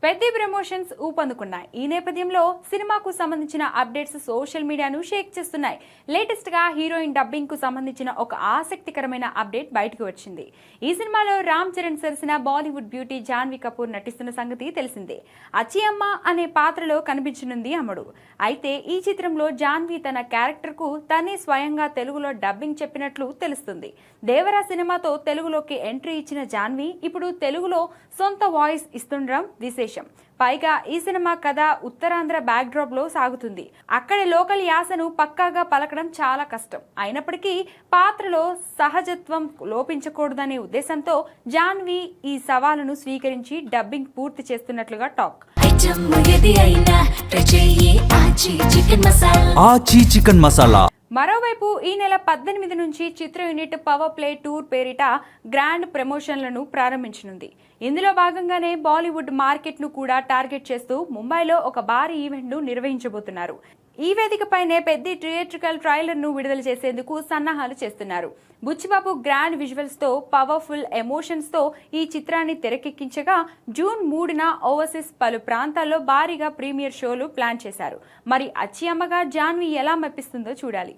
Peddi promotions ఊపందుకున్నాయి. ఈ నేపథ్యంలో సినిమాకు సంబంధించిన అప్డేట్స్ సోషల్ మీడియాను షేక్ చేస్తున్నాయి. లేటెస్ట్ గా హీరోయిన్ డబ్బింగ్ కు సంబంధించిన ఒక ఆసక్తికరమైన అప్డేట్ బయటకు వచ్చింది. ఈ సినిమాలో రామ్ చరణ్ సరసన బాలీవుడ్ బ్యూటీ జాన్వీ కపూర్ నటిస్తున్న సంగతి తెలిసిందే. అచ్చి అమ్మ అనే పాత్రలో కనిపించనుంది అమ్మడు. అయితే ఈ చిత్రంలో జాన్వీ తన క్యారెక్టర్ కు తనే స్వయంగా తెలుగులో డబ్బింగ్ చెప్పినట్లు తెలుస్తుంది. దేవరా సినిమాతో తెలుగులోకి ఎంట్రీ ఇచ్చిన జాన్వీ ఇప్పుడు తెలుగులో సొంత వాయిస్ ఇస్తుండడం విశేషం. పైగా ఈ సినిమా కథ ఉత్తరాంధ్ర బ్యాక్ డ్రాప్ లో సాగుతుంది. అక్కడి లోకల్ యాసను పక్కాగా పలకడం చాలా కష్టం. అయినప్పటికీ పాత్రలో సహజత్వం లోపించకూడదనే ఉద్దేశంతో జాన్వీ ఈ సవాలును స్వీకరించి డబ్బింగ్ పూర్తి చేస్తున్నట్లుగా టాక్. చికెన్ మసాలా. మరోవైపు ఈ నెల 18 నుంచి చిత్ర యూనిట్ పవర్ ప్లే టూర్ పేరిట గ్రాండ్ ప్రమోషన్లను ప్రారంభించనుంది. ఇందులో భాగంగానే బాలీవుడ్ మార్కెట్ ను కూడా టార్గెట్ చేస్తూ ముంబైలో ఒక భారీ ఈవెంట్ ను నిర్వహించబోతున్నారు. ఈ వేదికపైనే పెద్ద థియేట్రికల్ ట్రైలర్ ను విడుదల చేసేందుకు సన్నాహాలు చేస్తున్నారు. బుచ్చిబాబు గ్రాండ్ విజువల్స్ తో పవర్ఫుల్ ఎమోషన్స్ తో ఈ చిత్రాన్ని తెరకెక్కించగా జూన్ 3న ఓవర్సీస్ పలు ప్రాంతాల్లో భారీగా ప్రీమియర్ షోలు ప్లాన్ చేశారు. మరి అచ్చి అమ్మగా జాన్వీ ఎలా మెప్పిస్తుందో చూడాలి.